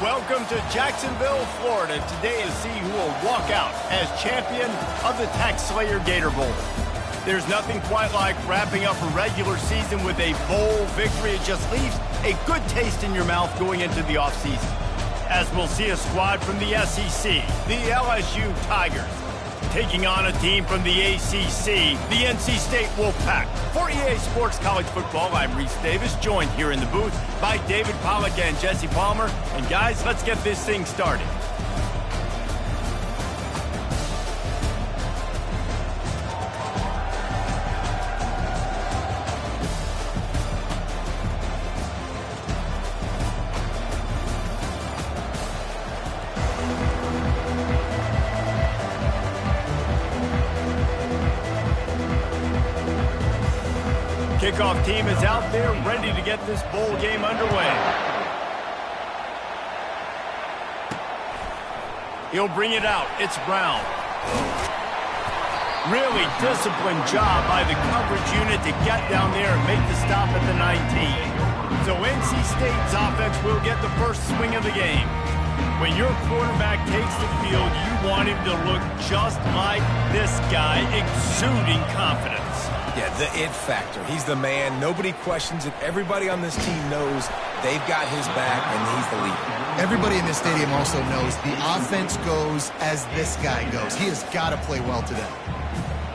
Welcome to Jacksonville, Florida. Today is see who will walk out as champion of the Tax Slayer Gator Bowl. There's nothing quite like wrapping up a regular season with a bowl victory. It just leaves a good taste in your mouth going into the offseason. As we'll see a squad from the SEC, the LSU Tigers, taking on a team from the ACC, the NC State Wolfpack. For EA Sports College Football, I'm Reese Davis, joined here in the booth by David Pollack and Jesse Palmer. And guys, let's get this thing started. Kickoff team is out there ready to get this bowl game underway. He'll bring it out. It's Brown. Really disciplined job by the coverage unit to get down there and make the stop at the 19. So NC State's offense will get the first swing of the game. When your quarterback takes the field, you want him to look just like this guy, exuding confidence. Yeah, the it factor. He's the man. Nobody questions it. Everybody on this team knows they've got his back, and he's the leader. Everybody in this stadium also knows the offense goes as this guy goes. He has got to play well today.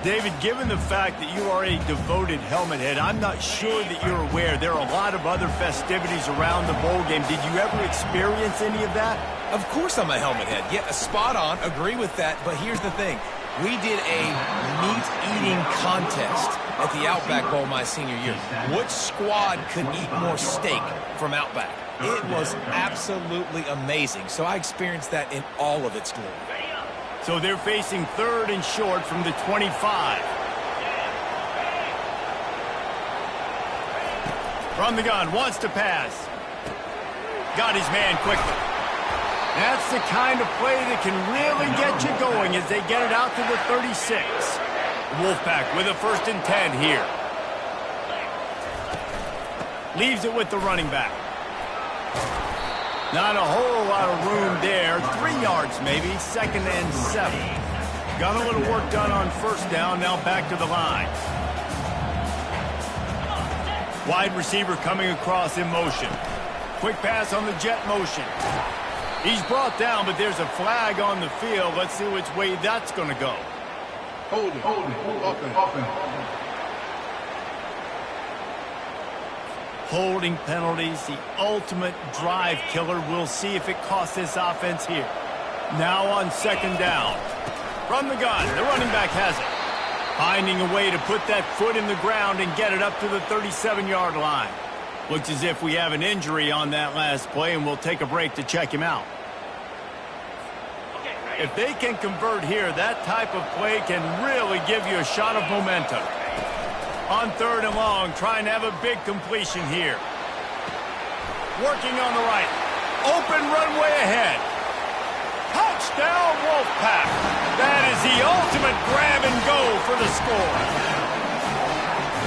David, given the fact that you are a devoted helmet head, I'm not sure that you're aware there are a lot of other festivities around the bowl game. Did you ever experience any of that? Of course I'm a helmet head. Yeah, spot on. Agree with that. But here's the thing. We did a meat-eating contest at the Outback Bowl my senior year. Which squad could eat more steak from Outback? It was absolutely amazing. So I experienced that in all of its glory. So they're facing third and short from the 25. From the gun, wants to pass. Got his man quickly. That's the kind of play that can really get you going as they get it out to the 36. Wolfpack with a 1st and 10 here. Leaves it with the running back. Not a whole lot of room there. 3 yards maybe, 2nd and 7. Got a little work done on 1st down, now back to the line. Wide receiver coming across in motion. Quick pass on the jet motion. He's brought down, but there's a flag on the field. Let's see which way that's going to go. Hold it, open. Holding penalties, the ultimate drive killer. We'll see if it costs this offense here. Now on 2nd down. From the gun, the running back has it. Finding a way to put that foot in the ground and get it up to the 37-yard line. Looks as if we have an injury on that last play, and we'll take a break to check him out. If they can convert here, that type of play can really give you a shot of momentum. On 3rd and long, trying to have a big completion here. Working on the right. Open runway ahead. Touchdown, Wolfpack. That is the ultimate grab and go for the score.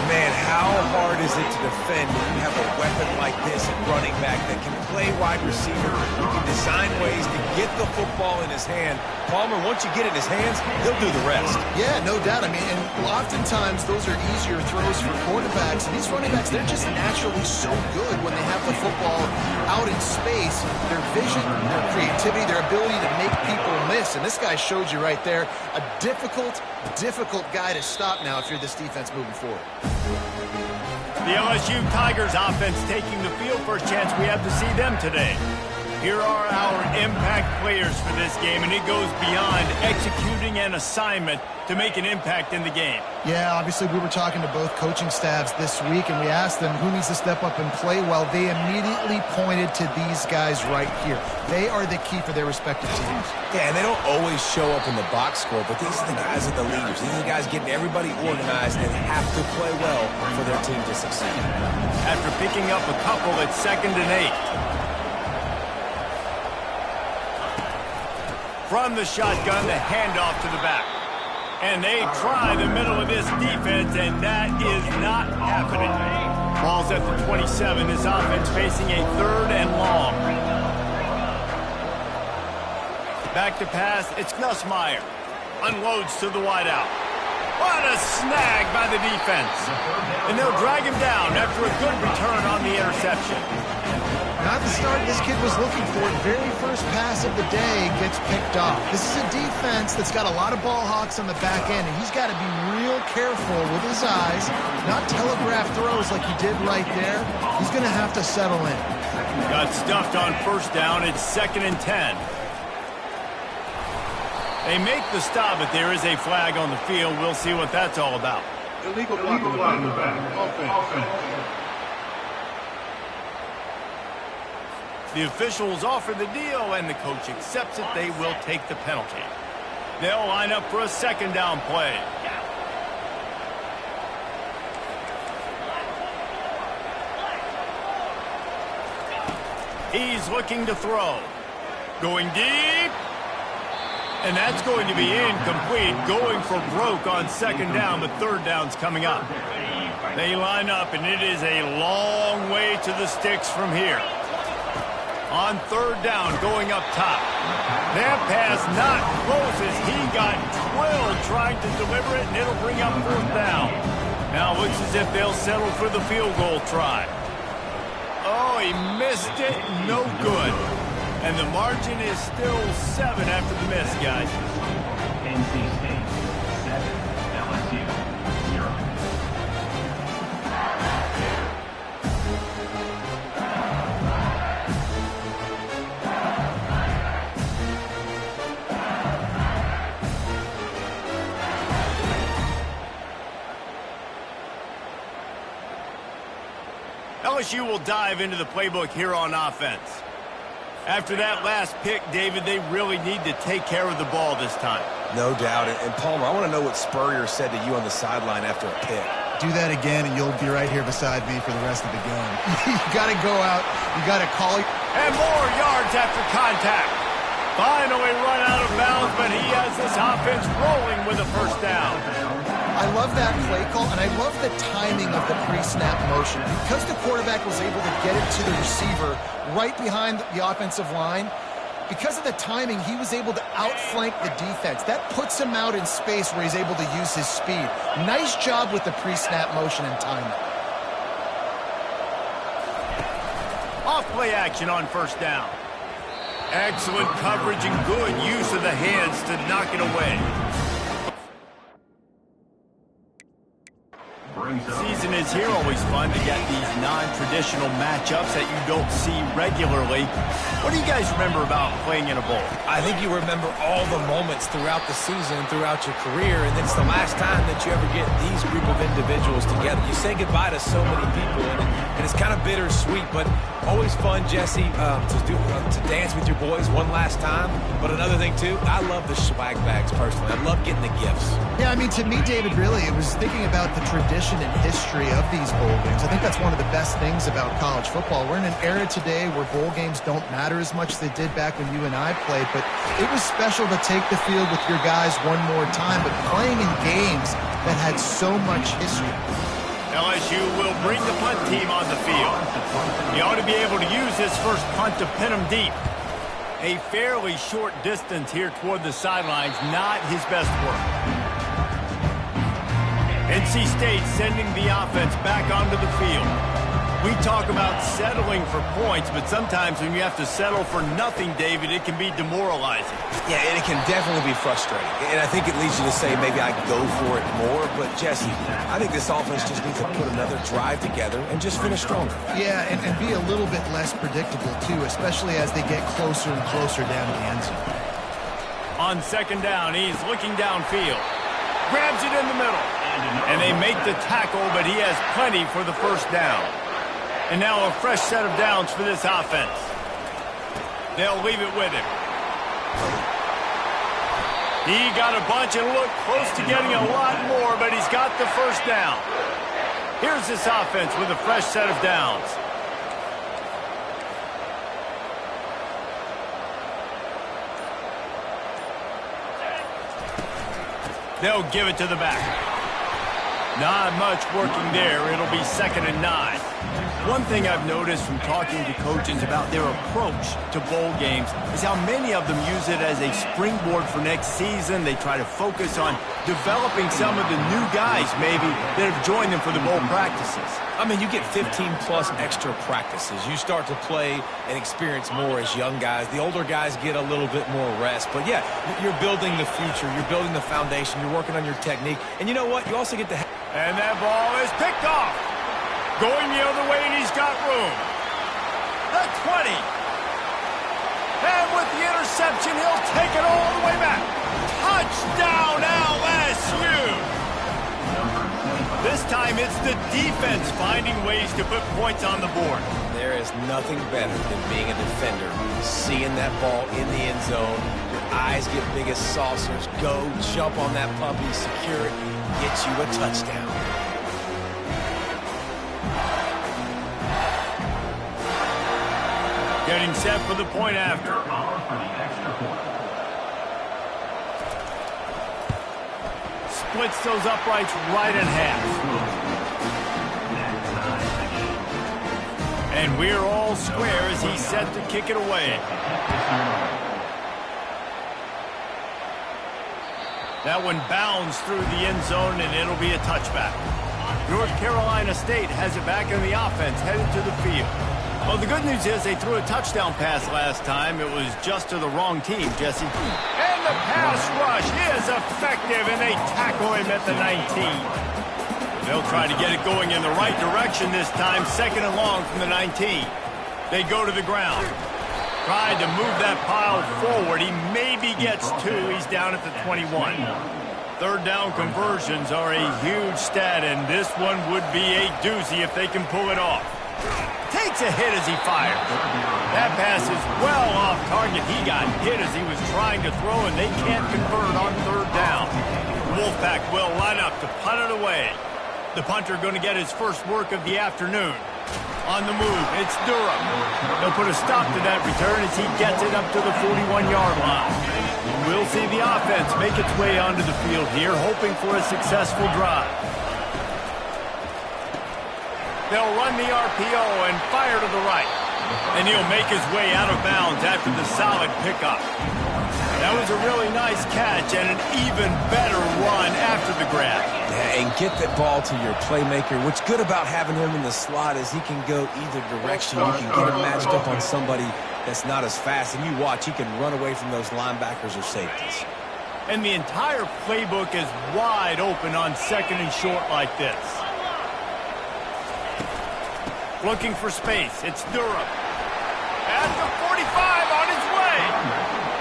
Man, how hard is it to defend when you have a weapon like this at running back that can play wide receiver, who can design ways to get the football in his hand? Palmer, once you get it in his hands, he'll do the rest. Yeah, no doubt. I mean, and oftentimes those are easier throws for quarterbacks. And these running backs, they're just naturally so good when they have the football out in space. Their vision, their creativity, their ability to make people miss. And this guy showed you right there, a difficult guy to stop now if you're this defense moving forward. The LSU Tigers offense taking the field. First chance we have to see them today. Here are our impact players for this game, and it goes beyond executing an assignment to make an impact in the game. Yeah, obviously we were talking to both coaching staffs this week, and we asked them who needs to step up and play well. They immediately pointed to these guys right here. They are the key for their respective teams. Yeah, and they don't always show up in the box score, but these are the guys that are the leaders. These are the guys getting everybody organized and have to play well for their team to succeed. After picking up a couple at 2nd and 8. From the shotgun, the handoff to the back. And they try the middle of this defense, and that is not happening. Ball's at the 27. This offense facing a 3rd and long. Back to pass, it's Nussmeier. Unloads to the wideout. What a snag by the defense. And they'll drag him down after a good return on the interception. Not the start this kid was looking for. Very first pass of the day gets picked off. This is a defense that's got a lot of ball hawks on the back end, and he's got to be real careful with his eyes, not telegraph throws like he did right there. He's going to have to settle in. Got stuffed on first down. It's 2nd and 10. They make the stop, but there is a flag on the field. We'll see what that's all about. Illegal block in the back. Offense. The officials offer the deal, and the coach accepts it. They will take the penalty. They'll line up for a 2nd down play. He's looking to throw. Going deep. And that's going to be incomplete. Going for broke on 2nd down, but 3rd down's coming up. They line up, and it is a long way to the sticks from here. On 3rd down, going up top. That pass not close as he got drilled trying to deliver it, and it'll bring up 4th down. Now it looks as if they'll settle for the field goal try. Oh, he missed it. No good. And the margin is still 7 after the miss, guys. NC State, 7, LSU, 0. LSU will dive into the playbook here on offense. After that last pick, David, they really need to take care of the ball this time. No doubt. And Palmer, I want to know what Spurrier said to you on the sideline after a pick. Do that again, and you'll be right here beside me for the rest of the game. You got to go out. You got to call. And more yards after contact. Finally run out of bounds, but he has this offense rolling with a 1st down. I love that play call, and I love the timing of the pre-snap motion. Because the quarterback was able to get it to the receiver right behind the offensive line, because of the timing, he was able to outflank the defense. That puts him out in space where he's able to use his speed. Nice job with the pre-snap motion and timing. Off play action on 1st down. Excellent coverage and good use of the hands to knock it away. Season is here, always fun to get these non-traditional matchups that you don't see regularly. What do you guys remember about playing in a bowl? I think you remember all the moments throughout the season, throughout your career, and it's the last time that you ever get these group of individuals together. You say goodbye to so many people, and it's kind of bittersweet, but always fun, Jesse, to dance with your boys one last time. But another thing, too, I love the swag bags, personally. I love getting the gifts. Yeah, I mean, to me, David, really, it was thinking about the tradition and history of these bowl games. I think that's one of the best things about college football. We're in an era today where bowl games don't matter as much as they did back when you and I played, but it was special to take the field with your guys one more time, but playing in games that had so much history. LSU will bring the punt team on the field. He ought to be able to use his first punt to pin him deep. A fairly short distance here toward the sidelines, not his best work. NC State sending the offense back onto the field. We talk about settling for points, but sometimes when you have to settle for nothing, David, it can be demoralizing. Yeah, and it can definitely be frustrating. And I think it leads you to say maybe I go for it more. But, Jesse, I think this offense just needs to put another drive together and just finish stronger. Yeah, and be a little bit less predictable, too, especially as they get closer and closer down the end zone. On 2nd down, he's looking downfield. Grabs it in the middle. And they make the tackle, but he has plenty for the 1st down. And now a fresh set of downs for this offense. They'll leave it with him. He got a bunch and looked close to getting a lot more, but he's got the 1st down. Here's this offense with a fresh set of downs. They'll give it to the back. Not much working there. It'll be 2nd and 9. One thing I've noticed from talking to coaches about their approach to bowl games is how many of them use it as a springboard for next season. They try to focus on developing some of the new guys, maybe, that have joined them for the bowl practices. I mean, you get 15-plus extra practices. You start to play and experience more as young guys. The older guys get a little bit more rest. But, yeah, you're building the future. You're building the foundation. You're working on your technique. And you know what? You also get to... And that ball is picked off. Going the other way, and he's got room. The 20. And with the interception, he'll take it all the way back. Touchdown, LSU. This time, it's the defense finding ways to put points on the board. There is nothing better than being a defender. Seeing that ball in the end zone, your eyes get big as saucers. Go, jump on that puppy, secure it, get you a touchdown. Getting set for the point after. Splits those uprights right in half. And we're all square as he's set to kick it away. That one bounds through the end zone, and it'll be a touchback. North Carolina State has it back in the offense, headed to the field. Well, the good news is they threw a touchdown pass last time. It was just to the wrong team, Jesse. And the pass rush is effective, and they tackle him at the 19. They'll try to get it going in the right direction this time, second and long from the 19. They go to the ground. Tried to move that pile forward. He maybe gets two. He's down at the 21. Third down conversions are a huge stat, and this one would be a doozy if they can pull it off. Takes a hit as he fired. That pass is well off target. He got hit as he was trying to throw, and they can't convert on third down. The Wolfpack will line up to punt it away. The punter going to get his first work of the afternoon. On the move, it's Durham. They'll put a stop to that return as he gets it up to the 41-yard line. We'll see the offense make its way onto the field here, hoping for a successful drive. They'll run the RPO and fire to the right. And he'll make his way out of bounds after the solid pickup. That was a really nice catch and an even better run after the grab. Yeah, and get that ball to your playmaker. What's good about having him in the slot is he can go either direction. You can get him matched up on somebody that's not as fast. And you watch, he can run away from those linebackers or safeties. And the entire playbook is wide open on second and short like this. Looking for space. It's Durham. At the 45 on his way.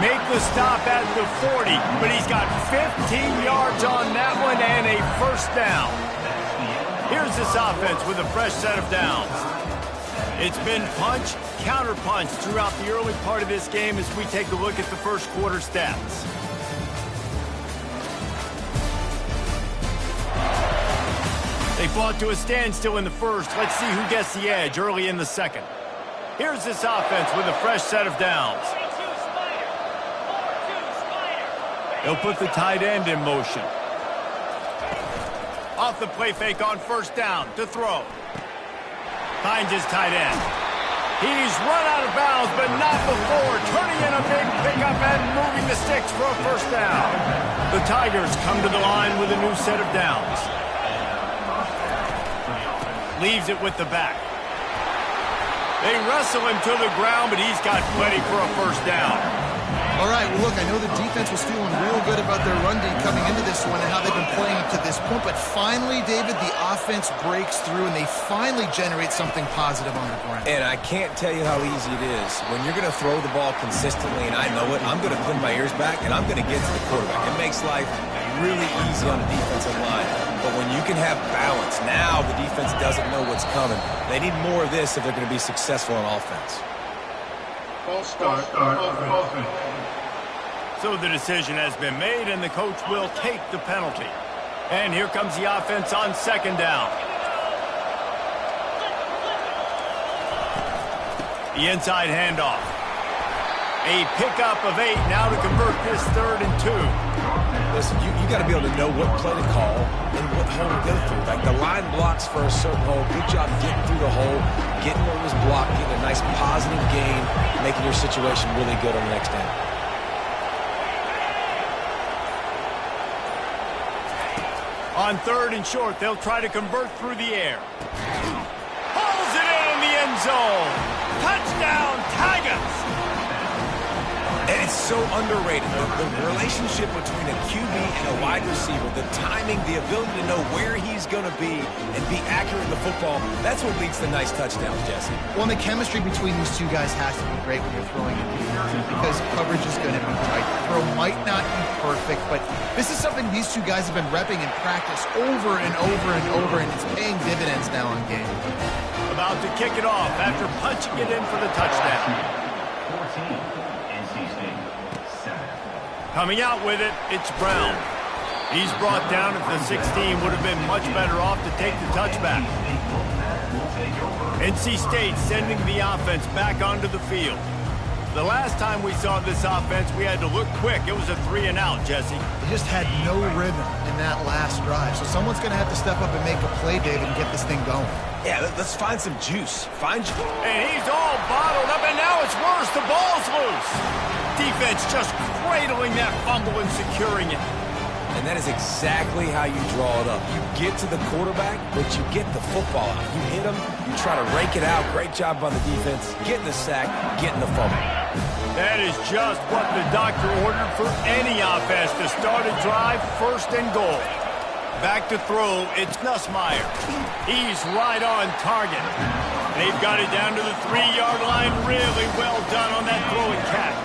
Make the stop at the 40, but he's got 15 yards on that one and a first down. Here's this offense with a fresh set of downs. It's been punch, counter punch throughout the early part of this game as we take a look at the first quarter stats. They fought to a standstill in the first. Let's see who gets the edge early in the second. Here's this offense with a fresh set of downs. They'll put the tight end in motion. Off the play fake on first down to throw. Finds his tight end. He's run out of bounds, but not before turning in a big pickup and moving the sticks for a first down. The Tigers come to the line with a new set of downs. Leaves it with the back. They wrestle him to the ground, but he's got plenty for a first down. All right, well, look, I know the defense was feeling real good about their run D coming into this one and how they've been playing up to this point, but finally, David, the offense breaks through and they finally generate something positive on the ground. And I can't tell you how easy it is. When you're going to throw the ball consistently, and I know it, I'm going to pin my ears back and I'm going to get to the quarterback. It makes life really easy on the defensive line. But when you can have balance, now the defense doesn't know what's coming. They need more of this if they're going to be successful on offense. False start, offense. So the decision has been made, and the coach will take the penalty. And here comes the offense on second down. The inside handoff. A pickup of 8 now to convert this 3rd and 2. Listen, you got to be able to know what play to call and what hole to go through. Like the line blocks for a certain hole. Good job getting through the hole, getting what was blocked, getting a nice positive gain, making your situation really good on the next down. On 3rd and short, they'll try to convert through the air. Hauls it in the end zone. Touchdown, Tigers! And it's so underrated. The relationship between a QB and a wide receiver, the timing, the ability to know where he's going to be and be accurate in the football, that's what leads to nice touchdowns, Jesse. Well, the chemistry between these two guys has to be great when you're throwing it because coverage is going to be tight. The throw might not be perfect, but this is something these two guys have been repping in practice over and over and over, and it's paying dividends now in game. About to kick it off after punching it in for the touchdown. 14. Coming out with it, it's Brown. He's brought down at the 16, would have been much better off to take the touchback. NC State sending the offense back onto the field. The last time we saw this offense, we had to look quick. It was a 3-and-out, Jesse. They just had no rhythm in that last drive, so someone's going to have to step up and make a play, David, and get this thing going. Yeah, let's find some juice. And he's all bottled up, and now it's worse. The ball's loose. Defense just cradling that fumble and securing it. And that is exactly how you draw it up. You get to the quarterback, but you get the football out. You hit him, you try to rake it out. Great job by the defense. Getting the sack, getting the fumble. That is just what the doctor ordered for any offense to start a drive, 1st and goal. Back to throw, it's Nussmeier. He's right on target. They've got it down to the 3-yard line. Really well done on that throw and catch.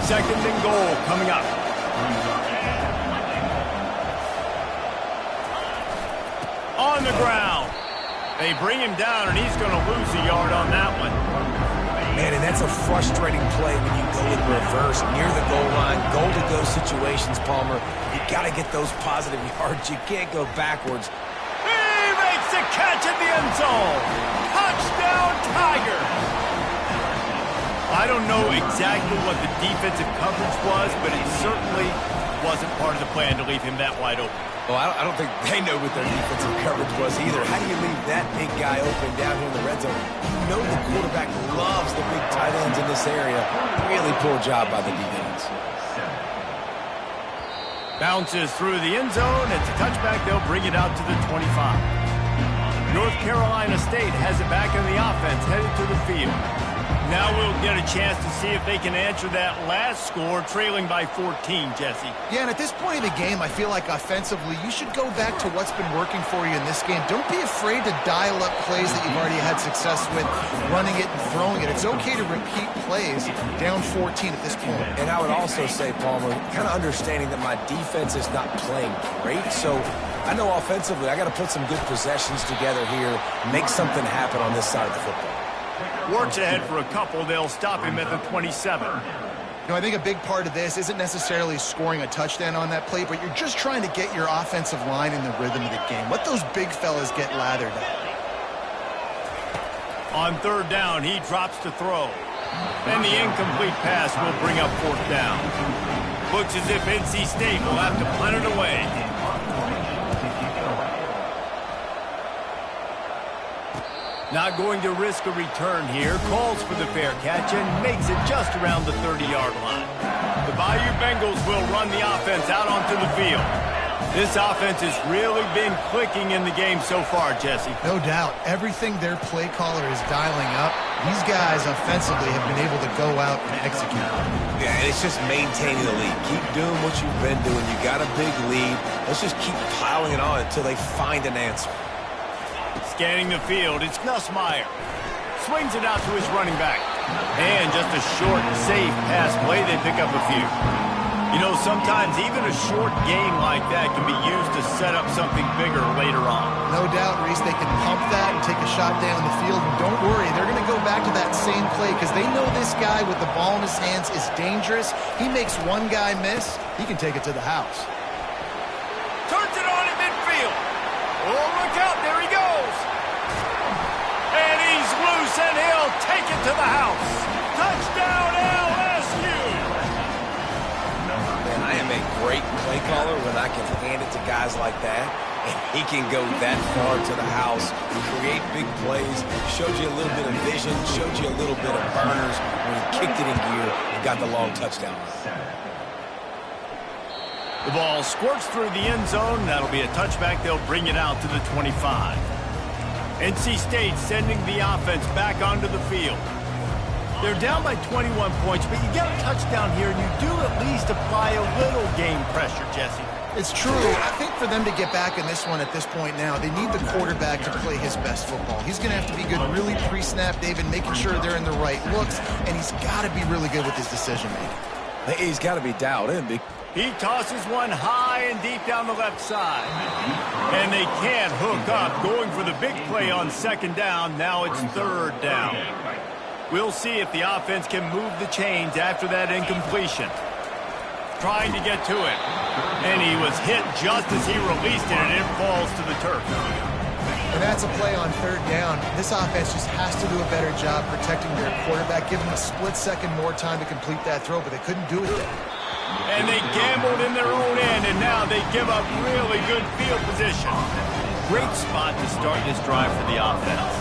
2nd and goal coming up. On the ground. They bring him down, and he's going to lose a yard on that one. Man, and that's a frustrating play when you go in reverse near the goal line, goal-to-go situations, Palmer. You got to get those positive yards. You can't go backwards. He makes the catch at the end zone. Touchdown, Tiger. I don't know exactly what the defensive coverage was, but it certainly wasn't part of the plan to leave him that wide open. Well, I don't think they know what their defensive coverage was either. How do you leave that big guy open down here in the red zone? You know the quarterback loves the big tight ends in this area. Really poor job by the defense. Bounces through the end zone. It's a touchback. They'll bring it out to the 25. North Carolina State has it back in the offense, headed to the field. Now we'll get a chance to see if they can answer that last score, trailing by 14, Jesse. Yeah, and at this point of the game, I feel like offensively, you should go back to what's been working for you in this game. Don't be afraid to dial up plays that you've already had success with, running it and throwing it. It's okay to repeat plays down 14 at this point. And I would also say, Palmer, kind of understanding that my defense is not playing great, so I know offensively I got to put some good possessions together here, make something happen on this side of the football. Works ahead for a couple. They'll stop him at the 27. I think a big part of this isn't necessarily scoring a touchdown on that play, but you're just trying to get your offensive line in the rhythm of the game. Let those big fellas get lathered up. On 3rd down, he drops to throw. And the incomplete pass will bring up 4th down. Looks as if NC State will have to punt it away. Not going to risk a return here. Calls for the fair catch and makes it just around the 30-yard line. The Bayou Bengals will run the offense out onto the field. This offense has really been clicking in the game so far, Jesse. No doubt. Everything their play caller is dialing up, these guys offensively have been able to go out and execute. Yeah, it's just maintaining the lead. Keep doing what you've been doing. You got a big lead. Let's just keep piling it on until they find an answer. Scanning the field, it's Nussmeier. Swings it out to his running back. And just a short, safe pass play, they pick up a few. You know, sometimes even a short game like that can be used to set up something bigger later on. No doubt, Reese, they can pump that and take a shot down the field. And don't worry, they're going to go back to that same play because they know this guy with the ball in his hands is dangerous. He makes one guy miss, he can take it to the house. Turns it on in midfield. Oh, look out, there he goes. And he's loose, and he'll take it to the house. Touchdown, LSU! great play caller when I can hand it to guys like that. And he can go that far to the house, create big plays, showed you a little bit of vision, showed you a little bit of burners when he kicked it in gear and got the long touchdown. The ball squirts through the end zone. That'll be a touchback. They'll bring it out to the 25. NC State sending the offense back onto the field. They're down by 21 points, but you get a touchdown here, and you do at least apply a little game pressure, Jesse. It's true. I think for them to get back in this one at this point now, they need the quarterback to play his best football. He's going to have to be good really pre-snap, David, making sure they're in the right looks, and he's got to be really good with his decision-making. He's got to be dialed in. He tosses one high and deep down the left side. And they can't hook up, going for the big play on second down. Now it's third down. We'll see if the offense can move the chains after that incompletion. Trying to get to it. And he was hit just as he released it, and it falls to the turf. And that's a play on third down. This offense just has to do a better job protecting their quarterback, give him a split second more time to complete that throw, but they couldn't do it yet. And they gambled in their own end, and now they give up really good field position. Great spot to start this drive for the offense.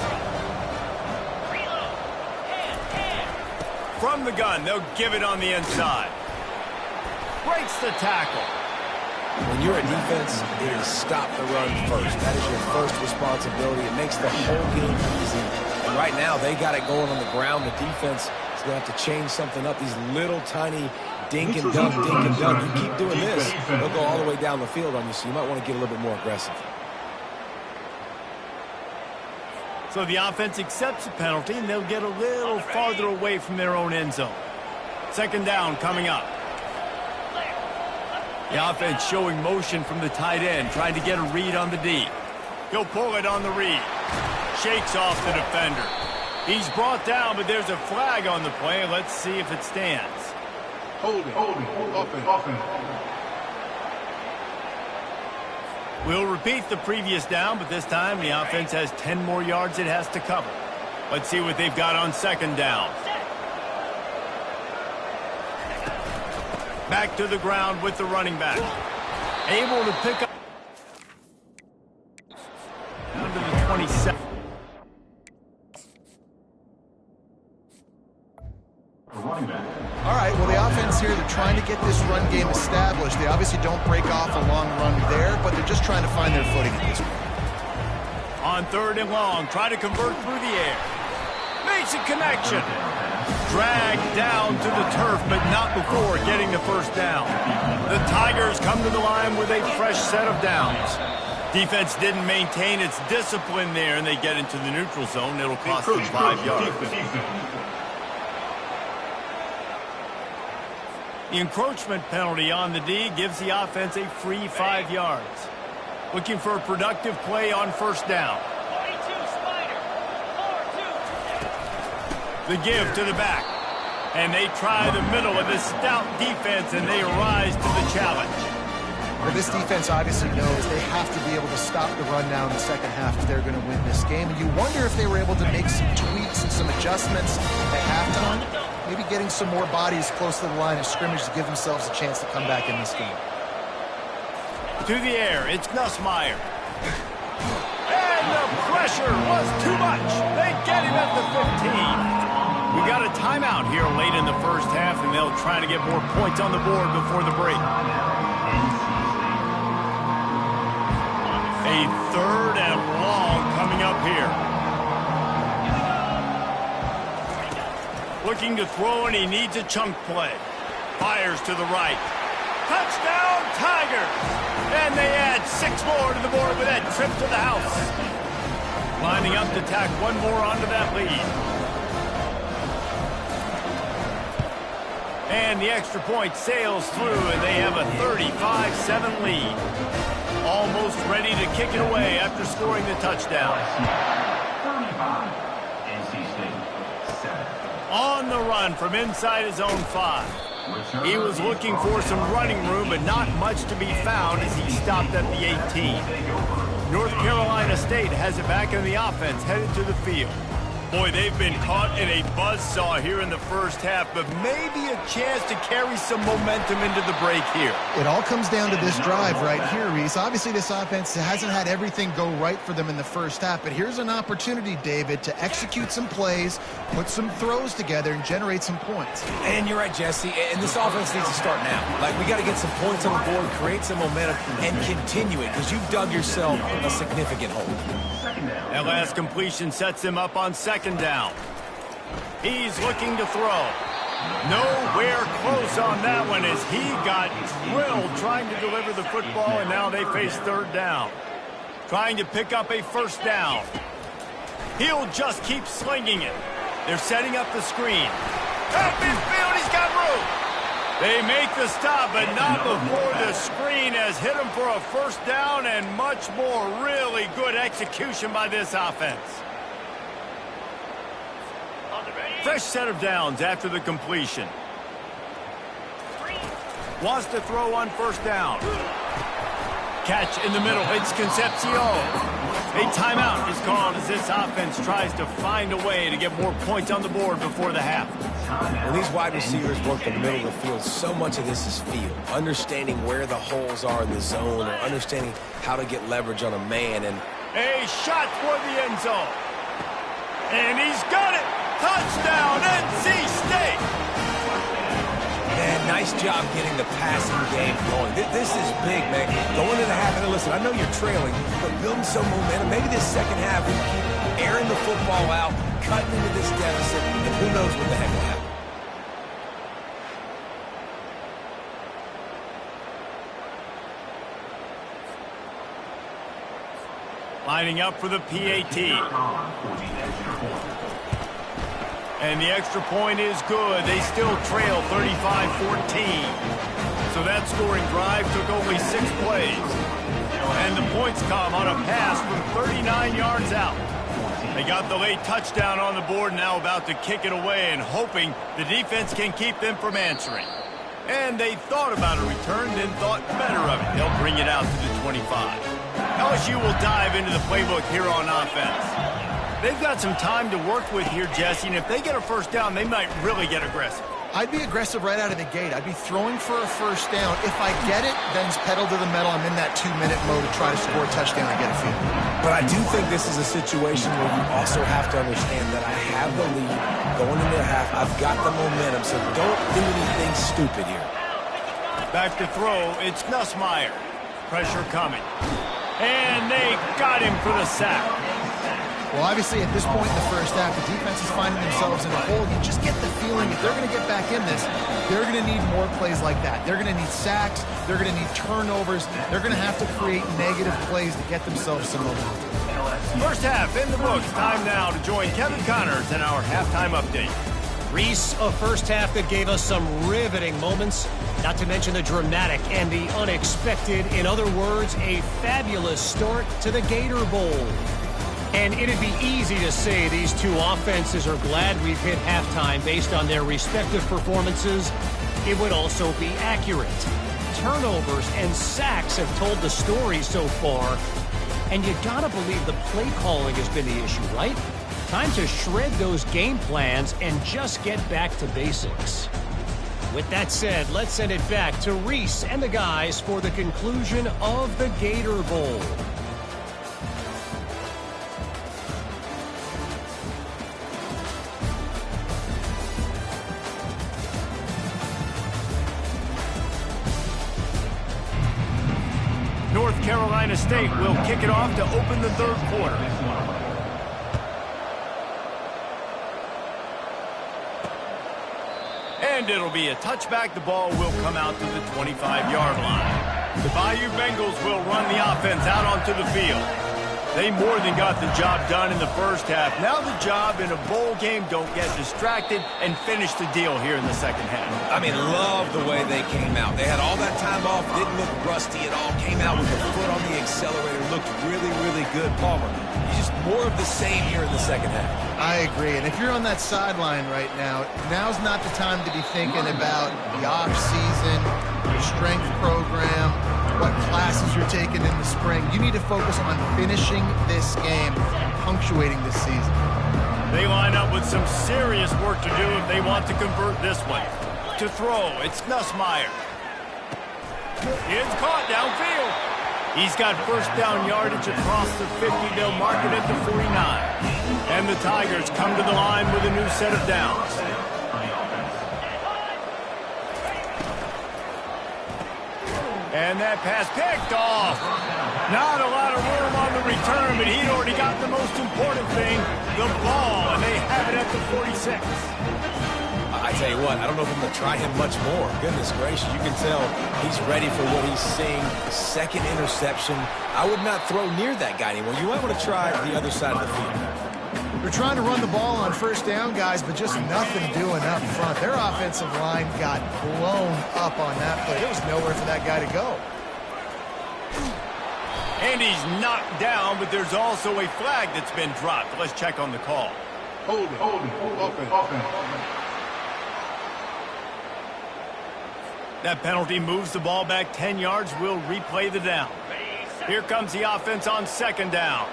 From the gun, they'll give it on the inside. Breaks the tackle. When you're a defense, it is stop the run first. That is your first responsibility. It makes the whole game easy. And right now, they got it going on the ground. The defense is going to have to change something up. These little tiny dink and dunk, dink and dunk. You keep doing this, they'll go all the way down the field on you, so you might want to get a little bit more aggressive. So the offense accepts the penalty, and they'll get a little farther away from their own end zone. Second down coming up. The offense showing motion from the tight end, trying to get a read on the D. He'll pull it on the read. Shakes off the defender. He's brought down, but there's a flag on the play. Let's see if it stands. Holding, offense. We'll repeat the previous down, but this time the offense has 10 more yards it has to cover. Let's see what they've got on second down. Back to the ground with the running back. Able to pick up down to the 27. Running back. All right, well, the offense here, they're trying to get this run game established. They obviously don't break off a long run there, but they're just trying to find their footing at this point. On third and long, try to convert through the air. Makes a connection. Dragged down to the turf, but not before getting the first down. The Tigers come to the line with a fresh set of downs. Defense didn't maintain its discipline there, and they get into the neutral zone. It'll cost them 5 yards. The encroachment penalty on the D gives the offense a free 5 yards. Looking for a productive play on first down. The give to the back. And they try the middle of this stout defense, and they rise to the challenge. Well, this defense obviously knows they have to be able to stop the run now in the second half if they're going to win this game. And you wonder if they were able to make some tweaks and some adjustments at halftime. Maybe getting some more bodies close to the line of scrimmage to give themselves a chance to come back in this game. To the air, it's Nussmeier. And the pressure was too much. They get him at the 15. We got a timeout here late in the first half, and they'll try to get more points on the board before the break. A third and long coming up here. Looking to throw, and he needs a chunk play. Fires to the right. Touchdown, Tigers! And they add 6 more to the board with that trip to the house. Lining up to tack one more onto that lead. And the extra point sails through, and they have a 35-7 lead. Almost ready to kick it away after scoring the touchdown. 35. NC State 7. On the run from inside his own 5. He was looking for some running room, but not much to be found as he stopped at the 18. North Carolina State has it back in the offense, headed to the field. Boy, they've been caught in a buzzsaw here in the first half, but maybe a chance to carry some momentum into the break here. It all comes down to this drive right here, Reese. Obviously, this offense hasn't had everything go right for them in the first half, but here's an opportunity, David, to execute some plays, put some throws together, and generate some points. And you're right, Jesse, and this offense needs to start now. Like, we got to get some points on the board, create some momentum, and continue it, because you've dug yourself a significant hole. That last completion sets him up on second down. He's looking to throw. Nowhere close on that one as he got drilled trying to deliver the football, and now they face third down. Trying to pick up a first down. He'll just keep slinging it. They're setting up the screen. Up midfield, he's got room. They make the stop, but not before the screen has hit him for a first down and much more. Really good execution by this offense. Fresh set of downs after the completion. Wants to throw on first down. Catch in the middle. It's Concepcion. A timeout is called as this offense tries to find a way to get more points on the board before the half. When these wide receivers work the middle of the field, so much of this is feel. Understanding where the holes are in the zone or understanding how to get leverage on a man. And a shot for the end zone. And he's got it. Touchdown, NC State. And nice job getting the passing game going. This is big, man. Going into the half, and listen, I know you're trailing, but building some momentum. Maybe this second half, we keep airing the football out, cutting into this deficit, and who knows what the heck will happen. Lining up for the PAT. And the extra point is good. They still trail 35-14. So that scoring drive took only 6 plays. And the points come on a pass from 39 yards out. They got the late touchdown on the board, now about to kick it away and hoping the defense can keep them from answering. And they thought about a return, then thought better of it. They'll bring it out to the 25. LSU will dive into the playbook here on offense. They've got some time to work with here, Jesse, and if they get a first down, they might really get aggressive. I'd be aggressive right out of the gate. I'd be throwing for a first down. If I get it, then it's pedal to the metal. I'm in that 2-minute mode to try to score a touchdown and get a field. But I do think this is a situation where you also have to understand that I have the lead going into the half. I've got the momentum, so don't do anything stupid here. Back to throw, it's Nussmeier. Pressure coming. And they got him for the sack. Well, obviously, at this point in the first half, the defense is finding themselves in a hole. You just get the feeling if they're going to get back in this, they're going to need more plays like that. They're going to need sacks. They're going to need turnovers. They're going to have to create negative plays to get themselves some momentum. First half in the books. Time now to join Kevin Connors in our halftime update. Reese, a first half that gave us some riveting moments, not to mention the dramatic and the unexpected. In other words, a fabulous start to the Gator Bowl. And it'd be easy to say these two offenses are glad we've hit halftime based on their respective performances. It would also be accurate. Turnovers and sacks have told the story so far. And you gotta believe the play calling has been the issue, right? Time to shred those game plans and just get back to basics. With that said, let's send it back to Reese and the guys for the conclusion of the Gator Bowl. North Carolina State will kick it off to open the third quarter. And it'll be a touchback. The ball will come out to the 25-yard line. The Bayou Bengals will run the offense out onto the field. They more than got the job done in the first half. Now the job in a bowl game, don't get distracted and finish the deal here in the second half. I mean, love the way they came out. They had all that time off, didn't look rusty at all, came out with a foot on the accelerator, looked really, really good. Palmer, just more of the same here in the second half. I agree. And if you're on that sideline right now, now's not the time to be thinking about the off-season, your strength program, what classes you're taking in the spring. You need to focus on finishing this game, punctuating this season. They line up with some serious work to do if they want to convert this one. To throw, it's Nussmeier. It's caught downfield. He's got first down yardage across the 50. They'll mark it at the 49. And the Tigers come to the line with a new set of downs. And that pass picked off. Not a lot of room on the return, but he'd already got the most important thing, the ball, and they have it at the 46. I tell you what, I don't know if I'm going to try him much more. Goodness gracious, you can tell he's ready for what he's seeing. Second interception. I would not throw near that guy anymore. You might want to try the other side of the field. They're trying to run the ball on first down, guys, but just nothing doing up front. Their offensive line got blown up on that play. There was nowhere for that guy to go. And he's knocked down, but there's also a flag that's been dropped. Let's check on the call. Hold it. Offense. That penalty moves the ball back 10 yards. We'll replay the down. Here comes the offense on second down.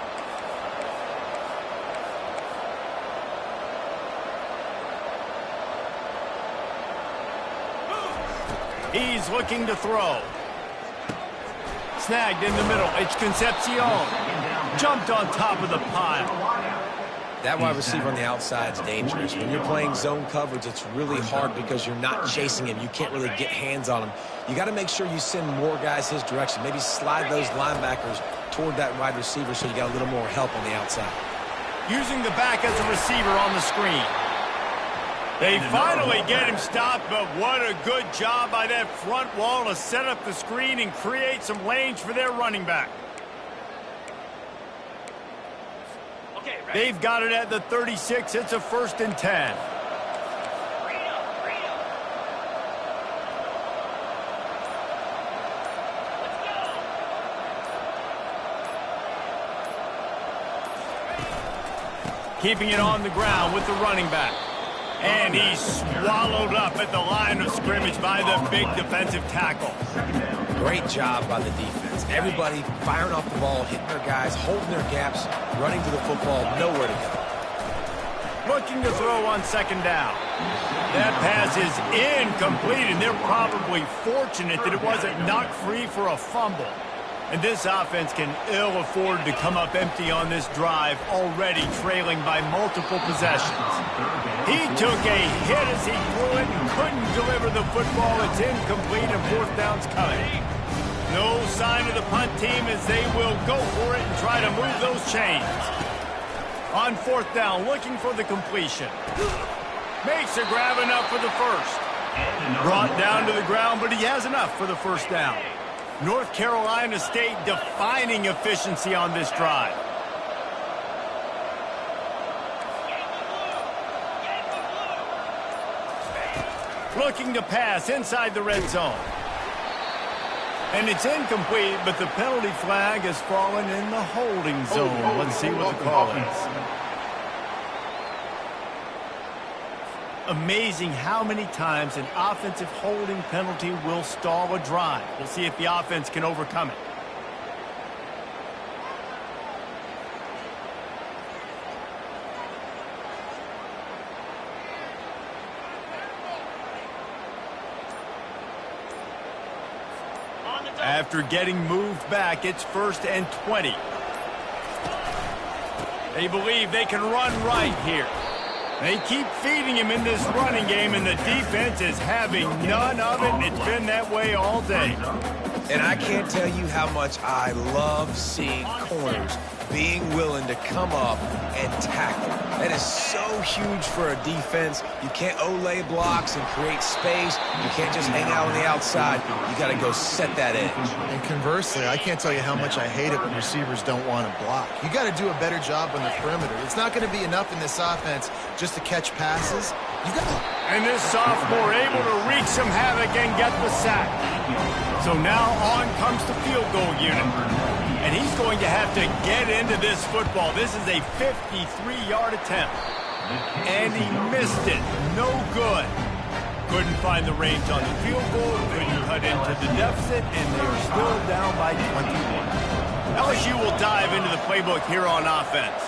He's looking to throw. Snagged in the middle. It's Concepcion. Jumped on top of the pile. That wide receiver on the outside is dangerous. When you're playing zone coverage, it's really hard because you're not chasing him. You can't really get hands on him. You got to make sure you send more guys his direction. Maybe slide those linebackers toward that wide receiver so you got a little more help on the outside. Using the back as a receiver on the screen. They finally get him stopped, but what a good job by that front wall to set up the screen and create some lanes for their running back. They've got it at the 36. It's a 1st and 10. Keeping it on the ground with the running back. And he's swallowed up at the line of scrimmage by the big defensive tackle. Great job by the defense. Everybody firing off the ball, hitting their guys, holding their gaps, running to the football, nowhere to go. Looking to throw on second down. That pass is incomplete, and they're probably fortunate that it wasn't knocked free for a fumble. And this offense can ill afford to come up empty on this drive, already trailing by multiple possessions. He took a hit as he threw it and couldn't deliver the football. It's incomplete and 4th down's coming. No sign of the punt team as they will go for it and try to move those chains. On 4th down, looking for the completion. Makes a grab enough for the first. Brought down to the ground, but he has enough for the 1st down. North Carolina State defining efficiency on this drive. Looking to pass inside the red zone. And it's incomplete, but the penalty flag has fallen in the holding zone. Let's see what the call is. Amazing how many times an offensive holding penalty will stall a drive. We'll see if the offense can overcome it. After getting moved back, it's 1st and 20. They believe they can run right here. They keep feeding him in this running game, and the defense is having none of it, and it's been that way all day. And I can't tell you how much I love seeing corners being willing to come up and tackle. That is so huge for a defense. You can't olay blocks and create space. You can't just hang out on the outside. You got to go set that edge. And conversely, I can't tell you how much I hate it when receivers don't want to block. You got to do a better job on the perimeter. It's not going to be enough in this offense just to catch passes. You got to... And this sophomore able to wreak some havoc and get the sack. So now on comes the field goal unit. And he's going to have to get into this football. This is a 53-yard attempt. And he missed it. No good. Couldn't find the range on the field goal. Couldn't cut into the deficit. And they're still down by 21. LSU will dive into the playbook here on offense.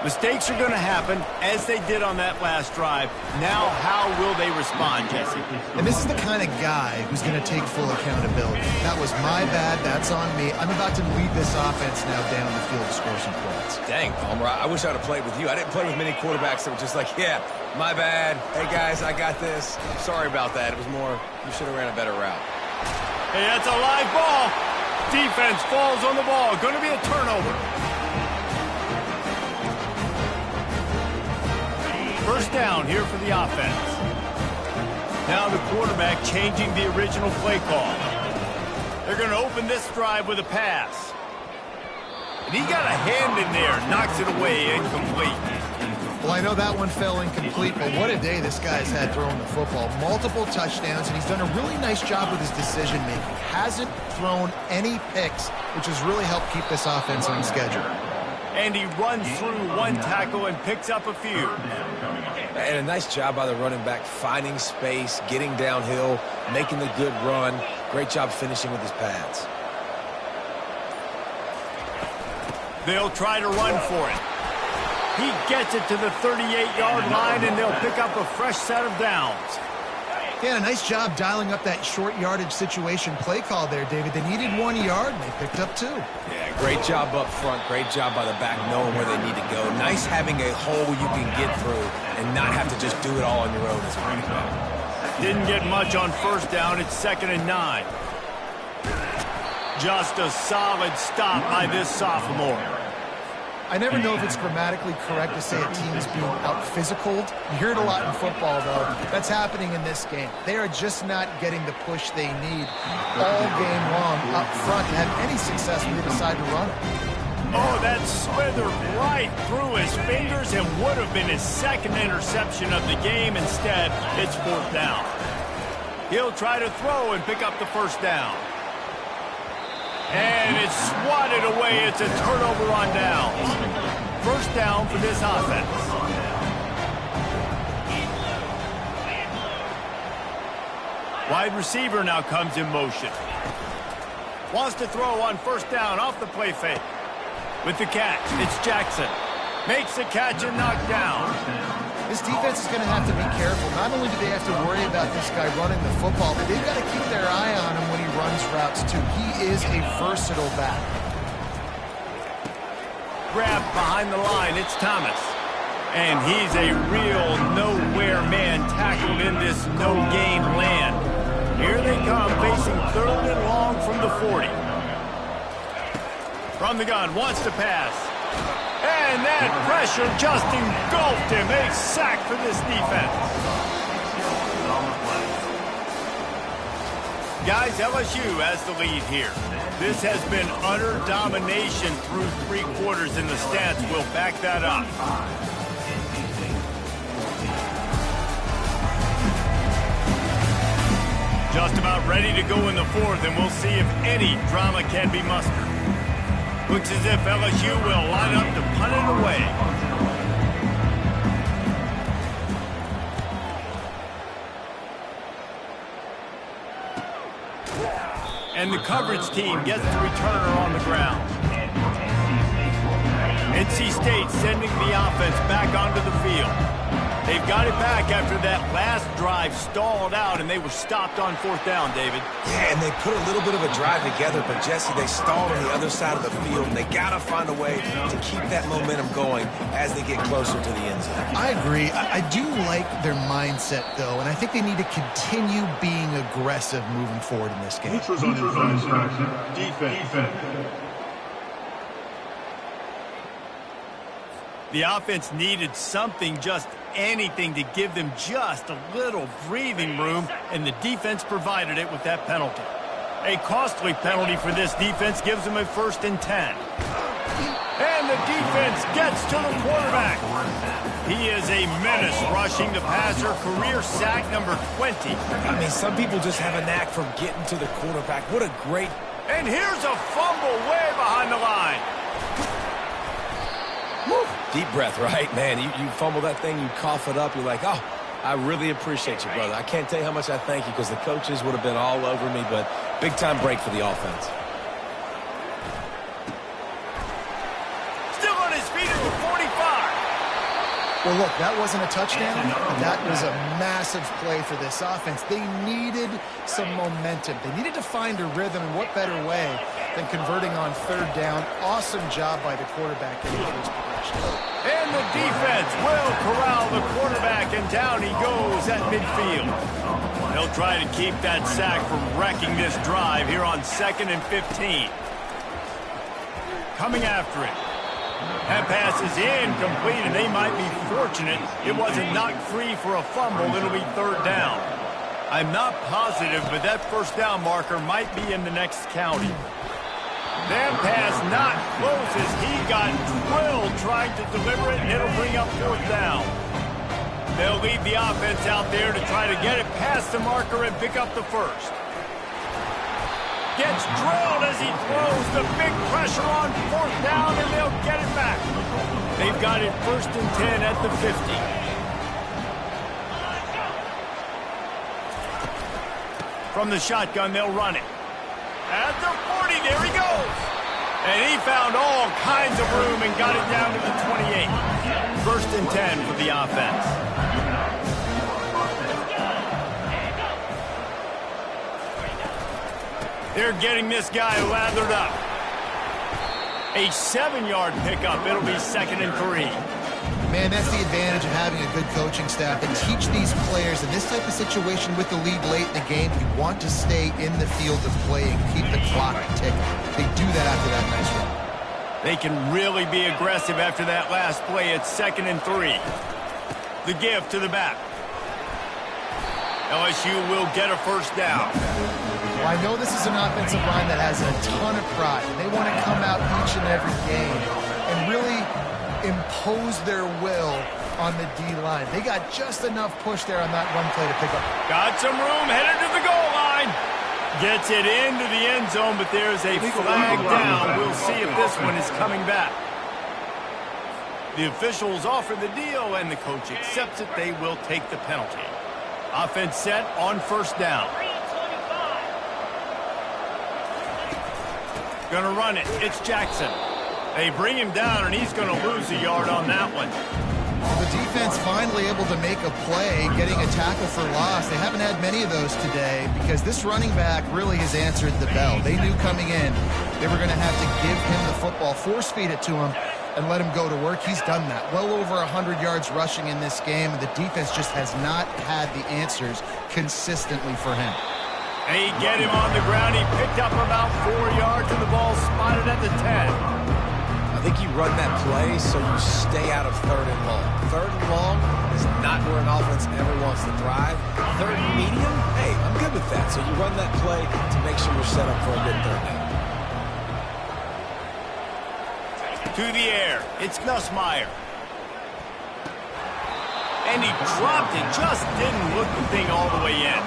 Mistakes are going to happen, as they did on that last drive. Now, how will they respond, Jesse? And this is the kind of guy who's going to take full accountability. That was my bad. That's on me. I'm about to lead this offense now down the field to score some points. Dang, Palmer, I wish I'd have played with you. I didn't play with many quarterbacks that were just like, yeah, my bad. Hey, guys, I got this. I'm sorry about that. It was more, you should have ran a better route. Hey, that's a live ball. Defense falls on the ball. Going to be a turnover. First down here for the offense. Now the quarterback changing the original play call. They're going to open this drive with a pass. And he got a hand in there, knocks it away, incomplete. Well, I know that one fell incomplete, but what a day this guy's had throwing the football. Multiple touchdowns, and he's done a really nice job with his decision-making. Hasn't thrown any picks, which has really helped keep this offense on schedule. And he runs through one tackle and picks up a few. And a nice job by the running back, finding space, getting downhill, making the good run. Great job finishing with his pads. They'll try to run for it. He gets it to the 38-yard line, and they'll pick up a fresh set of downs. Yeah, nice job dialing up that short yardage situation play call there, David. They needed 1 yard, and they picked up 2. Yeah, great job up front. Great job by the back knowing where they need to go. Nice having a hole you can get through and not have to just do it all on your own as a running back. Didn't get much on first down. It's 2nd and 9. Just a solid stop by this sophomore. I never know if it's grammatically correct to say a team is being out-physicaled. You hear it a lot in football, though. That's happening in this game. They are just not getting the push they need all game long up front to have any success when they decide to run it. Oh, that slithered right through his fingers and would have been his 2nd interception of the game. Instead, it's 4th down. He'll try to throw and pick up the first down. And it's swatted away. It's a turnover on downs. First down for this offense. Wide receiver now comes in motion. Wants to throw on first down off the play fake. With the catch, it's Jackson. Makes the catch and knocked down. This defense is going to have to be careful. Not only do they have to worry about this guy running the football, but they've got to keep their eye on him when he runs routes, too. He is a versatile back. Grab behind the line, it's Thomas. And he's a real nowhere man tackled in this no-gain land. Here they come, facing 3rd and long from the 40. From the gun, wants to pass. And that pressure just engulfed him. A sack for this defense. Guys, LSU has the lead here. This has been utter domination through 3 quarters, and the stats will back that up. Just about ready to go in the 4th, and we'll see if any drama can be mustered. Looks as if LSU will line up to punt it away. And the coverage team gets the returner on the ground. NC State sending the offense back onto the field. They've got it back after that last drive stalled out, and they were stopped on 4th down, David. Yeah, and they put a little bit of a drive together, but Jesse, they stalled on the other side of the field, and they got to find a way to keep that momentum going as they get closer to the end zone. I agree. I do like their mindset, though, and I think they need to continue being aggressive moving forward in this game. Defense. The offense needed something, just anything, to give them just a little breathing room, and the defense provided it with that penalty. A costly penalty for this defense gives them a 1st and 10. And the defense gets to the quarterback. He is a menace rushing the passer, career sack number 20. I mean, some people just have a knack for getting to the quarterback. What a great... And here's a fumble way behind the line. Woo. Deep breath, right? Man, you fumble that thing, you cough it up, you're like, oh, I really appreciate you, brother. I can't tell you how much I thank you because the coaches would have been all over me, but big-time break for the offense. Still on his feet at the 45. Well, look, that wasn't a touchdown, but that was a massive play for this offense. They needed some momentum. They needed to find a rhythm, and what better way than converting on third down. Awesome job by the quarterback getting through his progression. And the defense will corral the quarterback, and down he goes at midfield. They'll try to keep that sack from wrecking this drive here on 2nd and 15. Coming after it. That pass is incomplete, and they might be fortunate it wasn't knocked free for a fumble. It'll be third down. I'm not positive, but that first down marker might be in the next county. That pass not close as he got drilled trying to deliver it, and it'll bring up fourth down. They'll leave the offense out there to try to get it past the marker and pick up the first. Gets drilled as he throws the big pressure on fourth down, and they'll get it back. They've got it 1st and 10 at the 50. From the shotgun, they'll run it. At the 40, there he goes. And he found all kinds of room and got it down to the 28. 1st and 10 for the offense. They're getting this guy lathered up. A 7-yard pickup. It'll be 2nd and 3. Man, that's the advantage of having a good coaching staff to teach these players in this type of situation with the lead late in the game. You want to stay in the field of play and keep the clock ticking. They do that after that nice run. They can really be aggressive after that last play. It's 2nd and 3. The give to the back. LSU will get a first down. Well, I know this is an offensive line that has a ton of pride. They want to come out each and every game and really impose their will on the D-line. They got just enough push there on that run play to pick up. Got some room, headed to the goal line. Gets it into the end zone, but there's a flag down. We'll see if this one is coming back. The officials offer the deal, and the coach accepts it. They will take the penalty. Offense set on first down. Gonna run it. It's Jackson. They bring him down, and he's gonna lose a yard on that one. The defense finally able to make a play, getting a tackle for loss. They haven't had many of those today because this running back really has answered the bell. They knew coming in they were going to have to give him the football, force feed it to him, and let him go to work. He's done that. Well over 100 yards rushing in this game. The defense just has not had the answers consistently for him. They get him on the ground. He picked up about 4 yards, and the ball spotted at the 10. I think you run that play so you stay out of 3rd and long. 3rd and long is not where an offense ever wants to thrive. 3rd and medium, hey, I'm good with that. So you run that play to make sure you're set up for a good 3rd down. To the air, it's Nussmeier. And he dropped it, just didn't look the thing all the way in.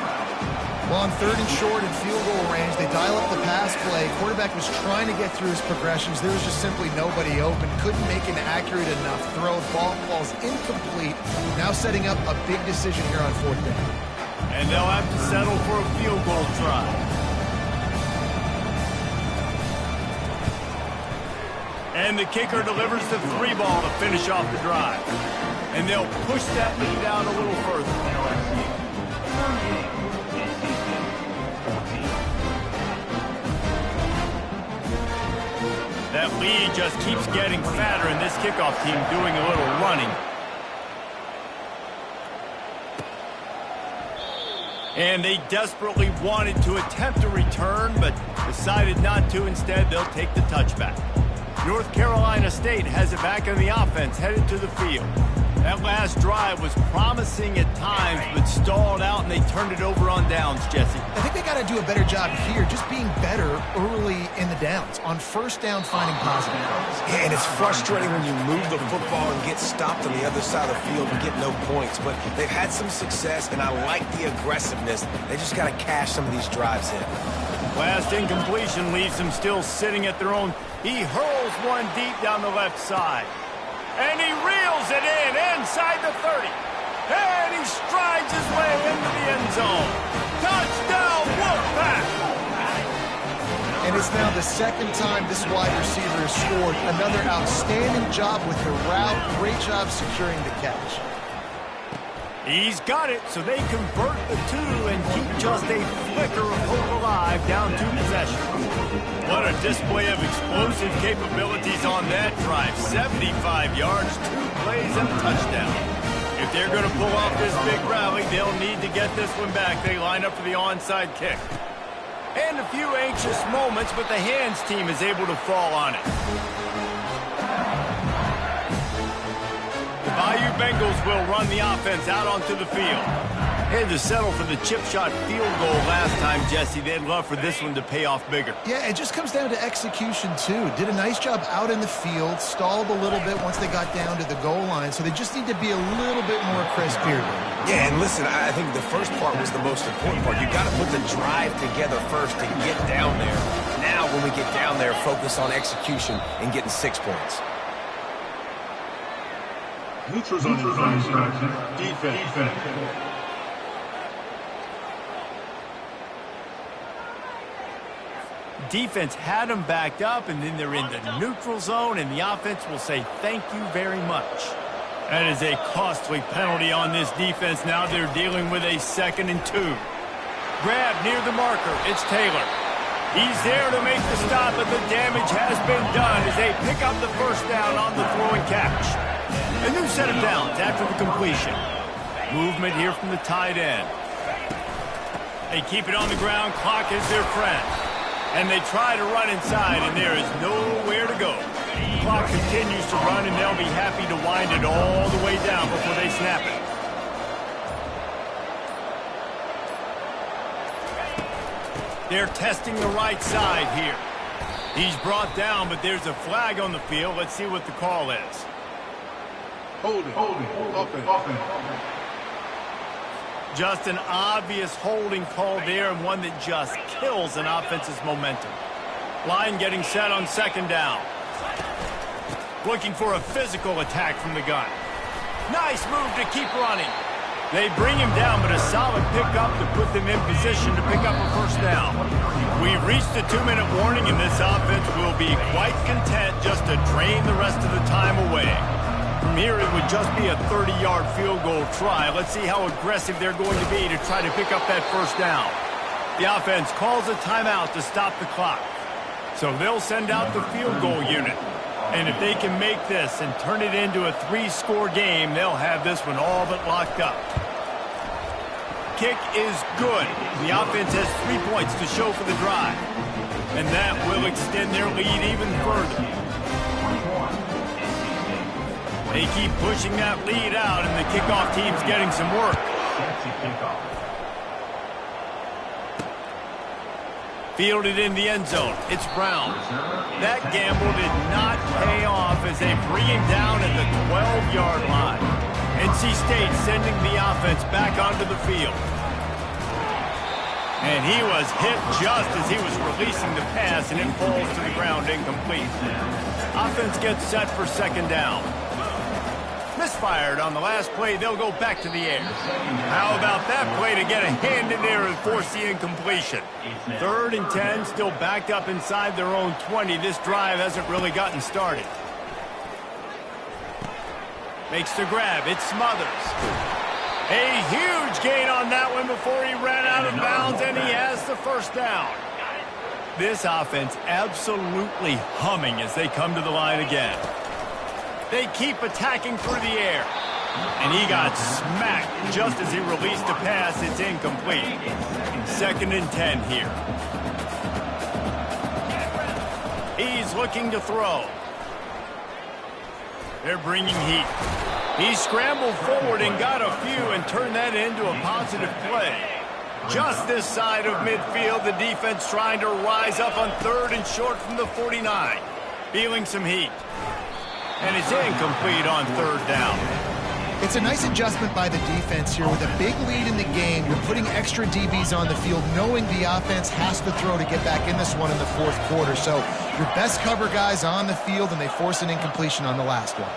Well, on 3rd and short and field goal range, they dial up the pass play. Quarterback was trying to get through his progressions. There was just simply nobody open. Couldn't make an accurate enough throw. Ball falls incomplete. Now setting up a big decision here on 4th down. And they'll have to settle for a field goal try. And the kicker delivers the 3 ball to finish off the drive. And they'll push that lead down a little further. That lead just keeps getting fatter, and this kickoff team doing a little running. And they desperately wanted to attempt a return, but decided not to. Instead, they'll take the touchback. North Carolina State has it back on the offense, headed to the field. That last drive was promising at times, but stalled out, and they turned it over on downs, Jesse. I think they got to do a better job here, just being better early in the downs. On first down, finding positive points. Yeah, and it's frustrating when you move the football and get stopped on the other side of the field and get no points. But they've had some success, and I like the aggressiveness. They just got to cash some of these drives in. Last incompletion leaves them still sitting at their own. He hurls one deep down the left side. And he reels it in inside the 30. And he strides his way into the end zone. Touchdown, Wolfpack! And And it's now the second time this wide receiver has scored. Another outstanding job with the route. Great job securing the catch. He's got it, so they convert the two and keep just a flicker of hope alive down 2 possessions. What a display of explosive capabilities on that drive. 75 yards, 2 plays, and a touchdown. If they're going to pull off this big rally, they'll need to get this one back. They line up for the onside kick. And a few anxious moments, but the hands team is able to fall on it. The Bayou Bengals will run the offense out onto the field. Had to settle for the chip shot field goal last time, Jesse. They'd love for this one to pay off bigger. Yeah, it just comes down to execution, too. Did a nice job out in the field, stalled a little bit once they got down to the goal line, so they just need to be a little bit more crisp here. Yeah, and listen, I think the first part was the most important part. You got to put the drive together first to get down there. Now, when we get down there, focus on execution and getting 6 points. Neutral zone infraction. Defense. Defense had them backed up, and then they're in the neutral zone, and the offense will say thank you very much. That is a costly penalty on this defense. Now they're dealing with a 2nd and 2. Grab near the marker. It's Taylor. He's there to make the stop, but the damage has been done as they pick up the first down on the throw and catch. A new set of downs after the completion. Movement here from the tight end. They keep it on the ground. Clock is their friend. And they try to run inside, and there is nowhere to go. The clock continues to run, and they'll be happy to wind it all the way down before they snap it. They're testing the right side here. He's brought down, but there's a flag on the field. Let's see what the call is. Holding. Offense. Just an obvious holding call there, and one that just kills an offense's momentum. Line getting set on 2nd down. Looking for a physical attack from the gun. Nice move to keep running. They bring him down, but a solid pickup to put them in position to pick up a first down. We've reached the 2-minute warning, and this offense will be quite content just to drain the rest of the time away. From here, it would just be a 30-yard field goal try. Let's see how aggressive they're going to be to try to pick up that first down. The offense calls a timeout to stop the clock. So they'll send out the field goal unit. And if they can make this and turn it into a 3-score game, they'll have this one all but locked up. Kick is good. The offense has 3 points to show for the drive. And that will extend their lead even further. They keep pushing that lead out, and the kickoff team's getting some work. Fielded in the end zone. It's Brown. That gamble did not pay off as they bring him down at the 12-yard line. NC State sending the offense back onto the field. And he was hit just as he was releasing the pass, and it falls to the ground incomplete. Offense gets set for 2nd down. Misfired on the last play, they'll go back to the air. How about that play to get a hand in there and force the incompletion? 3rd and 10, still backed up inside their own 20. This drive hasn't really gotten started. Makes the grab, it Smothers. A huge gain on that one before he ran out of bounds, and he has the first down. This offense absolutely humming as they come to the line again. They keep attacking through the air. And he got smacked just as he released a pass. It's incomplete. 2nd and 10 here. He's looking to throw. They're bringing heat. He scrambled forward and got a few and turned that into a positive play. Just this side of midfield, the defense trying to rise up on 3rd and short from the 49. Feeling some heat. And it's incomplete on 3rd down. It's a nice adjustment by the defense here. With a big lead in the game, you're putting extra DBs on the field, knowing the offense has to throw to get back in this one in the 4th quarter. So your best cover guys on the field, and they force an incompletion on the last one.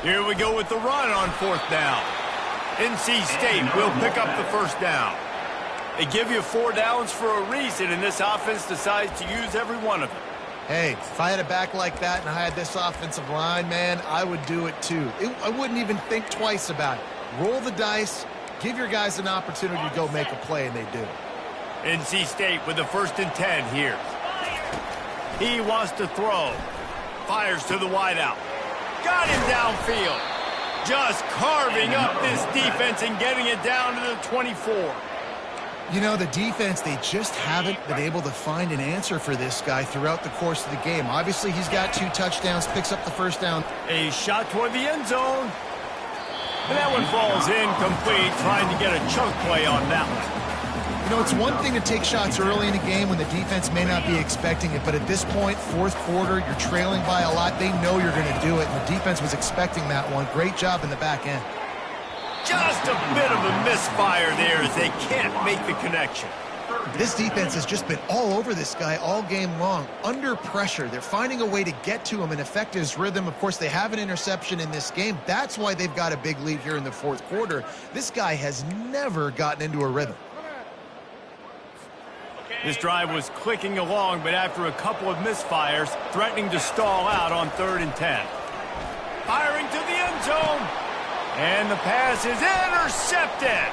Here we go with the run on 4th down. NC State will pick up the first down. They give you 4 downs for a reason, and this offense decides to use every one of them. Hey, if I had a back like that and I had this offensive line, man, I would do it too. I wouldn't even think twice about it. Roll the dice, give your guys an opportunity to go make a play, and they do. NC State with the 1st and 10 here. He wants to throw. Fires to the wideout. Got him downfield. Just carving up this defense and getting it down to the 24. You know, the defense, they just haven't been able to find an answer for this guy throughout the course of the game. Obviously, he's got 2 touchdowns, picks up the 1st down. A shot toward the end zone. And that one falls incomplete, trying to get a chunk play on that one. You know, it's one thing to take shots early in a game when the defense may not be expecting it, but at this point, 4th quarter, you're trailing by a lot. They know you're going to do it, and the defense was expecting that one. Great job in the back end. Just a bit of a misfire there as they can't make the connection. This defense has just been all over this guy all game long. Under pressure, they're finding a way to get to him and affect his rhythm. Of course, they have an interception in this game. That's why they've got a big lead here in the 4th quarter. This guy has never gotten into a rhythm. This drive was clicking along, but after a couple of misfires, threatening to stall out on 3rd and 10. Firing to the end zone. And the pass is intercepted.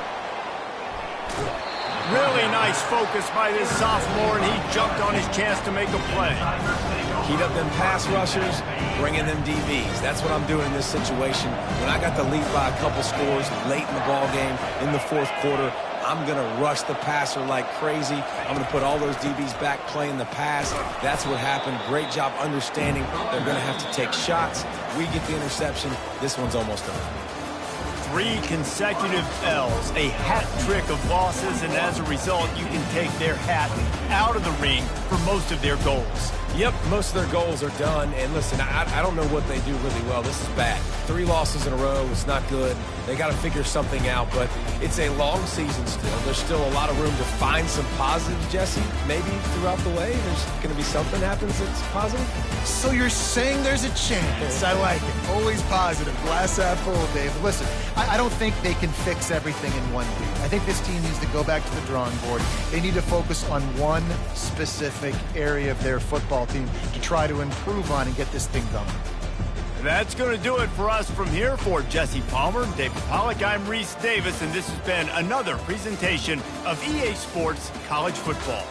Really nice focus by this sophomore, and he jumped on his chance to make a play. Heat up them pass rushers, bring in them DBs. That's what I'm doing in this situation. When I got the lead by a couple scores late in the ball game in the 4th quarter, I'm going to rush the passer like crazy. I'm going to put all those DBs back playing the pass. That's what happened. Great job understanding they're going to have to take shots. We get the interception. This one's almost done. 3 consecutive L's, a hat trick of losses, and as a result, you can take their hat out of the ring for most of their goals. Yep, most of their goals are done. And listen, I don't know what they do really well. This is bad. 3 losses in a row is not good. They got to figure something out, but it's a long season still. There's still a lot of room to find some positives, Jesse. Maybe throughout the way, there's going to be something happens that's positive. So you're saying there's a chance. I like it. Always positive. Glass half full, Dave. Listen, I don't think they can fix everything in one week. I think this team needs to go back to the drawing board. They need to focus on one specific area of their football team to try to improve on and get this thing going. That's going to do it for us from here. For Jesse Palmer, David Pollack, I'm Reese Davis, and this has been another presentation of EA Sports College Football.